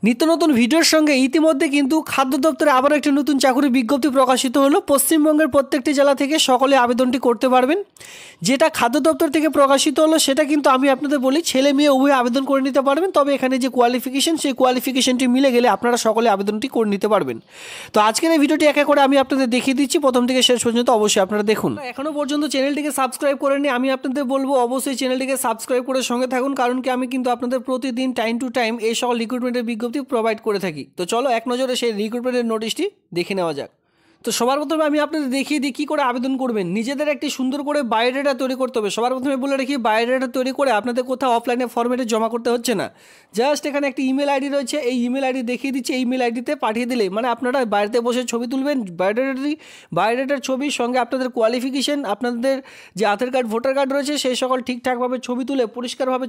নিত্য নতুন ভিডিওর সঙ্গে ইতিমধ্যে কিন্তু খাদ্য দপ্তরে আবার একটি নতুন চাকরির বিজ্ঞপ্তি প্রকাশিত হলো। পশ্চিমবঙ্গের প্রত্যেকটি জেলা থেকে সকলে আবেদনটি করতে পারবেন। যেটা খাদ্য দপ্তর থেকে প্রকাশিত হলো সেটা কিন্তু আমি আপনাদের বলি ছেলে মেয়ে উভয়ে আবেদন করে নিতে পারবেন। তবে এখানে যে কোয়ালিফিকেশন সেই কোয়ালিফিকেশনটি মিলে গেলে আপনারা সকলে আবেদনটি করে নিতে পারবেন। তো আজকের এই ভিডিওটি এক এক করে আমি আপনাদের দেখিয়ে দিচ্ছি, প্রথম থেকে শেষ পর্যন্ত অবশ্যই আপনারা দেখুন। এখনও পর্যন্ত চ্যানেলটিকে সাবস্ক্রাইব করেননি, আমি আপনাদের বলবো অবশ্যই চ্যানেলটিকে সাবস্ক্রাইব করে সঙ্গে থাকুন, কারণ কি আমি কিন্তু আপনাদের প্রতিদিন টাইম টু টাইম এই সকল রিক্রুটমেন্টের বিজ্ঞপ্তি প্রোভাইড করে থাকি। তো চলো এক নজরে সেই রিক্রুটমেন্টের নোটিশটি দেখে নেওয়া যাক। তো সবার প্রথমে আমি আপনাদের দেখিয়ে দিই কী করে আবেদন করবেন। নিজেদের একটি সুন্দর করে বায়োডাটা তৈরি করতে হবে। সবার প্রথমে বলে রাখি, বায়োডাটা তৈরি করে আপনাদের কোথাও অফলাইনে ফরম্যাটে জমা করতে হচ্ছে না। জাস্ট এখানে একটি ইমেল আইডি রয়েছে, এই ইমেল আইডি দেখিয়ে দিচ্ছি। এই ইমেল আইডিতে পাঠিয়ে দিলে মানে আপনারা বাড়িতে বসে ছবি তুলবেন বায়োডাটার ছবির সঙ্গে আপনাদের কোয়ালিফিকেশন, আপনাদের যে আধার কার্ড ভোটার কার্ড রয়েছে সেই সকল ঠিকঠাকভাবে ছবি তুলে পরিষ্কারভাবে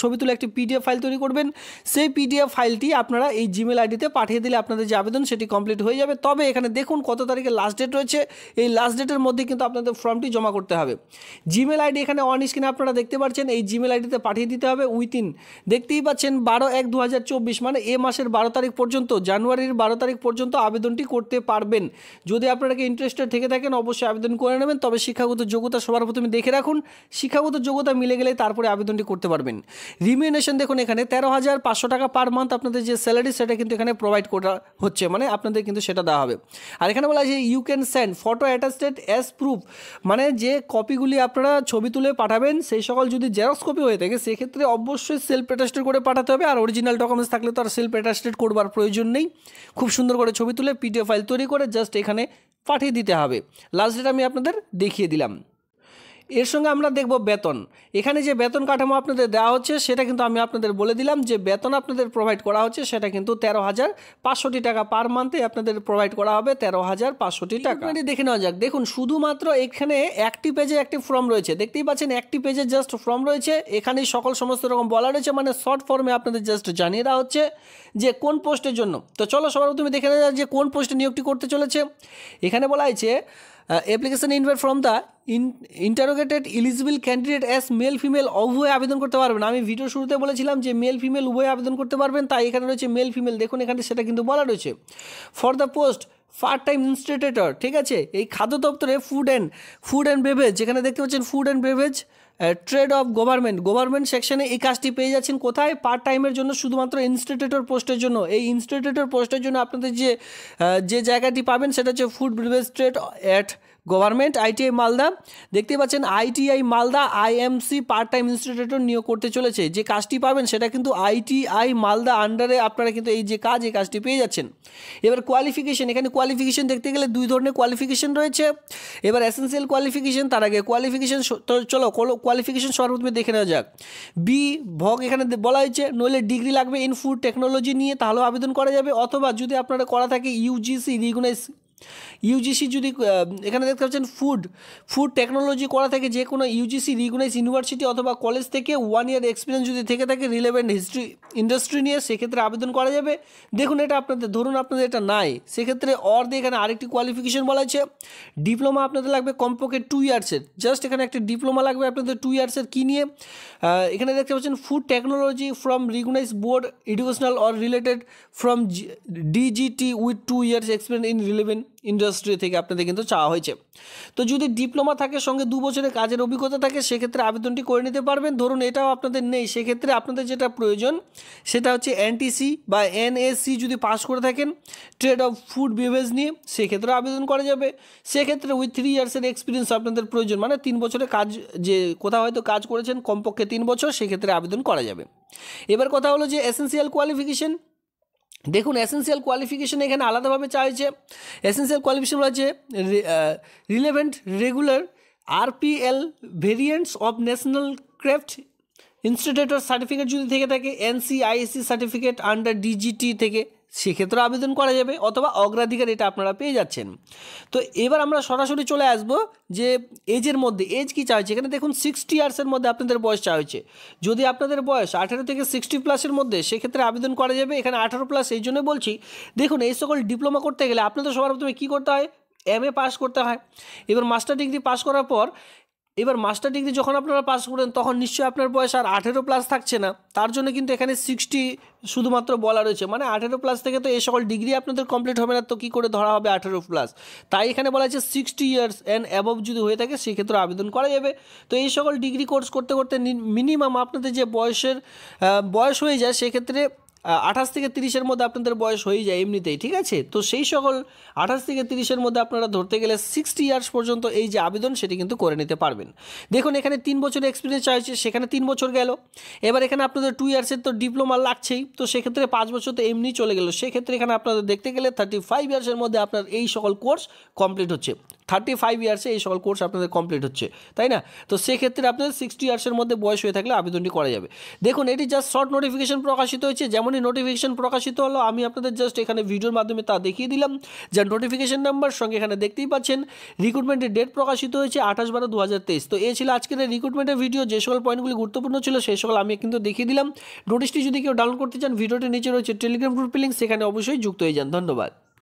ছবি তুলে একটি পিডিএফ ফাইল তৈরি করবেন। সেই পিডিএফ ফাইলটি আপনারা এই জিমেল আইডিতে পাঠিয়ে দিলে আপনাদের যে আবেদন সেটি কমপ্লিট হয়ে যাবে। তবে এখানে দেখুন কত তারিখে লাস্ট ডেট রয়েছে, এই লাস্ট ডেটের মধ্যে কিন্তু আপনাদের ফর্মটি জমা করতে হবে। জিমেল আইডি এখানে অন স্ক্রিনে আপনারা দেখতে পাচ্ছেন, এই জিমেল আইডিতে পাঠিয়ে দিতে হবে উইথিন, দেখতেই পাচ্ছেন 12/1/2024 মানে এ মাসের 12 তারিখ পর্যন্ত, জানুয়ারির 12 তারিখ পর্যন্ত আবেদনটি করতে পারবেন। যদি আপনারা ইন্টারেস্টেড থেকে থাকেন অবশ্যই আবেদন করে নেবেন। তবে শিক্ষাগত যোগ্যতা সবার প্রথমে দেখে রাখুন, শিক্ষাগত যোগ্যতা মিলে গেলে তারপরে আবেদনটি করতে পারবেন। রিমিউনেশন দেখুন এখানে 13,500 টাকা পার মান্থ আপনাদের যে স্যালারি সেটা কিন্তু এখানে প্রোভাইড করা হচ্ছে, মানে আপনাদের কিন্তু সেটা দেওয়া হবে। আর এখানে বলা আছে you can send photo attested as proof, মানে যে কপিগুলি আপনারা ছবি তুলে পাঠাবেন সেই সকল যদি জেরক্স কপি হয়ে থাকে সেক্ষেত্রে অবশ্যই সেলফ অ্যাটাস্টেড করে পাঠাতে হবে। আর অরিজিনাল ডকুমেন্টস থাকলে তো আর সেলফ অ্যাটাস্টেড করবার প্রয়োজন নেই। খুব সুন্দর করে ছবি তুলে পিডিএফ ফাইল তৈরি করে জাস্ট এখানে পাঠিয়ে দিতে হবে। লাস্ট ডেট আমি আপনাদের দেখিয়ে দিলাম। এর সঙ্গে আমরা দেখব বেতন। এখানে যে বেতন কাঠামো আপনাদের দেওয়া হচ্ছে সেটা কিন্তু আমি আপনাদের বলে দিলাম, যে বেতন আপনাদের প্রোভাইড করা হচ্ছে সেটা কিন্তু 13,500 টাকা পার মান্থে আপনাদের প্রোভাইড করা হবে। 13,500 টাকা দেখে নেওয়া যাক। দেখুন শুধুমাত্র এখানে একটি পেজে একটি ফর্ম রয়েছে, দেখতেই পাচ্ছেন একটি পেজে জাস্ট ফর্ম রয়েছে। এখানেই সকল সমস্ত রকম বলা রয়েছে, মানে শর্ট ফর্মে আপনাদের জাস্ট জানিয়ে দেওয়া হচ্ছে যে কোন পোস্টের জন্য। তো চলো সবার প্রথমে দেখে নেওয়া যাক যে কোন পোস্টে নিয়োগটি করতে চলেছে। এখানে বলা হয়েছে application invite from the ইন্টারোগেটেড eligible candidate as male female উভয়ে আবেদন করতে পারবেন। আমি ভিডিও শুরুতে বলেছিলাম যে মেল ফিমেল উভয়ে আবেদন করতে পারবেন, তাই এখানে রয়েছে মেল ফিমেল। দেখুন এখানে সেটা কিন্তু বলা রয়েছে। For the post part time instructor, ঠিক আছে, এই খাদ্য দপ্তরে ফুড অ্যান্ড বেভারেজ, যেখানে দেখতে পাচ্ছেন food and beverage trade of government সেকশনে এই কাজটি পেয়ে যাচ্ছেন। কোথায়? পার্ট টাইমের জন্য, শুধুমাত্র ইনস্টিটিউটর পোস্টের জন্য। এই ইনস্টিটিউটর পোস্টের জন্য আপনাদের যে জায়গাটি পাবেন সেটা হচ্ছে food beverage trade at government, ITI Malda. দেখতে পাচ্ছেন ITI Malda IMC part time instructor নিয়োগ করতে চলেছে। যে কাজটি পাবেন সেটা কিন্তু আইটিআই মালদা আন্ডারে আপনারা কিন্তু এই কাজটি পেয়ে যাচ্ছেন। এবার কোয়ালিফিকেশন, এখানে কোয়ালিফিকেশন দেখতে গেলে দুই ধরনের কোয়ালিফিকেশন রয়েছে। এবার এসেন্সিয়াল কোয়ালিফিকেশন, তার আগে কোয়ালিফিকেশন। তো চলো কোয়ালিফিকেশন সর্বপ্রথমে দেখে নেওয়া যাক। ভগ এখানে বলা হয়েছে, নইলে ডিগ্রি লাগবে ইন ফুড টেকনোলজি নিয়ে, তাহলেও আবেদন করা যাবে। অথবা যদি আপনারা করা থাকে ইউজিসি যদি এখানে দেখতে পাচ্ছেন ফুড টেকনোলজি করা থাকে যে কোনো ইউজিসি রিকগনাইজ ইউনিভার্সিটি অথবা কলেজ থেকে 1 ইয়ার এক্সপিরিয়েন্স যদি থেকে থাকে রিলেভেন্ট ইন্ডাস্ট্রি নিয়ে, সেক্ষেত্রে আবেদন করা যাবে। দেখুন এটা আপনাদের, ধরুন আপনাদের এটা নাই, সেক্ষেত্রে দিয়ে এখানে আরেকটি কোয়ালিফিকেশন বলা হয়েছে ডিপ্লোমা আপনাদের লাগবে কমপক্ষে 2 ইয়ার্সের। জাস্ট এখানে একটা ডিপ্লোমা লাগবে আপনাদের 2 ইয়ার্সের। কী নিয়ে? এখানে দেখতে পাচ্ছেন food technology from recognize board educational or related from DGT with 2 years experience in relevant industry থেকে আপনাদের কিন্তু চাওয়া হয়েছে। তো যদি ডিপ্লোমা থাকে, সঙ্গে 2 বছরের কাজের অভিজ্ঞতা থাকে, সেক্ষেত্রে আবেদনটি করে নিতে পারবেন। ধরুন এটাও আপনাদের নেই, সেক্ষেত্রে আপনাদের যেটা প্রয়োজন সেটা হচ্ছে এনটিসি বা এনএসসি যদি পাস করে থাকেন ট্রেড অফ ফুড বেভারেজ নিয়ে, সেক্ষেত্রে আবেদন করা যাবে। সেক্ষেত্রে উইথ 3 ইয়ার্সের এক্সপিরিয়েন্স আপনাদের প্রয়োজন, মানে 3 বছরের কাজ, যে কোথাও হয়তো কাজ করেছেন কমপক্ষে 3 বছর, সেক্ষেত্রে আবেদন করা যাবে। এবার কথা হলো যে এসেন্সিয়াল কোয়ালিফিকেশন। দেখুন এসেন্সিয়াল কোয়ালিফিকেশন এখানে আলাদাভাবে চাইছে। এসেন্সিয়াল কোয়ালিফিকেশন আছে relevant regular RPL variants of national craft instructor certificate যদি থেকে থাকে, এনসিআইএসসি সার্টিফিকেট আন্ডার ডিজিটি থেকে, সেক্ষেত্রে আবেদন করা যাবে। অথবা অগ্রাধিকার এটা আপনারা পেয়ে যাচ্ছেন। তো এবার আমরা সরাসরি চলে আসবো যে এজের মধ্যে। এজ কী চাওয়া হয়েছে? এখানে দেখুন 60 ইয়ার্সের মধ্যে আপনাদের বয়স চাওয়া হয়েছে। যদি আপনাদের বয়স 18 থেকে 60 প্লাসের মধ্যে, সেক্ষেত্রে আবেদন করা যাবে। এখানে 18 প্লাস এই জন্য বলছি, দেখুন এই সকল ডিপ্লোমা করতে গেলে আপনাদের সবার প্রথমে কী করতে হয়? MA পাস করতে হয়। এবার মাস্টার ডিগ্রি পাস করার পর এবার মাস্টার ডিগ্রি যখন আপনারা পাস করেন তখন নিশ্চয়ই আপনার বয়স আর 18+ থাকছে না, তার জন্য কিন্তু এখানে 60 শুধুমাত্র বলা রয়েছে, মানে 18+ থেকে তো এই সকল ডিগ্রি আপনাদের কমপ্লিট হবে না, তো কী করে ধরা হবে 18+? তাই এখানে বলা হচ্ছে 60 ইয়ার্স অ্যান্ড অ্যাবভ যদি হয়ে থাকে সেক্ষেত্রে আবেদন করা যাবে। তো এই সকল ডিগ্রি কোর্স করতে করতে মিনিমাম আপনাদের যে বয়স হয়ে যায় সেক্ষেত্রে 28 থেকে 30-এর মধ্যে আপনাদের বয়স হয়ে যায় এমনিতেই, ঠিক আছে। তো সেই সকল 28 থেকে 30-এর মধ্যে আপনারা ধরতে গেলে 60 ইয়ার্স পর্যন্ত এই যে আবেদন সেটি কিন্তু করে নিতে পারবেন। দেখুন এখানে 3 বছরের এক্সপিরিয়েন্স চাইছে, সেখানে 3 বছর গেল। এবার এখানে আপনাদের 2 ইয়ার্সের তো ডিপ্লোমা লাগছেই, তো সেক্ষেত্রে 5 বছর তো এমনি চলে গেল। সেক্ষেত্রে এখানে আপনাদের দেখতে গেলে 35 ইয়ার্সের মধ্যে আপনার এই সকল কোর্স কমপ্লিট হচ্ছে। 35 ইয়ার্সে এই সকল কোর্স আপনাদের কমপ্লিট হচ্ছে, তাই না? তো সেক্ষেত্রে আপনাদের 60 ইয়ার্সের মধ্যে বয়স হয়ে থাকলে আবেদনটি করা যাবে। দেখুন এটি জাস্ট শর্ট নোটিফিকেশন প্রকাশিত হয়েছে, যেমনই নোটিফিকেশন প্রকাশিত হলো আমি আপনাদের জাস্ট এখানে ভিডিওর মাধ্যমে তা দেখিয়ে দিলাম। যার নোটিফিকেশন নাম্বার সঙ্গে এখানে দেখতেই পাচ্ছেন। রিক্রুটমেন্টের ডেট প্রকাশিত হয়েছে 28/12/2023। তো এই ছিল আজকের রিক্রুটমেন্টের ভিডিও। যে সকল পয়েন্টগুলি গুরুত্বপূর্ণ ছিল সেই সকল আমি কিন্তু দেখিয়ে দিলাম। নোটিশটি যদি কেউ ডাউনলোড করতে চান ভিডিওটির নিচে রয়েছে টেলিগ্রাম গ্রুপের লিঙ্ক, সেখানে অবশ্যই যুক্ত হয়ে যান। ধন্যবাদ।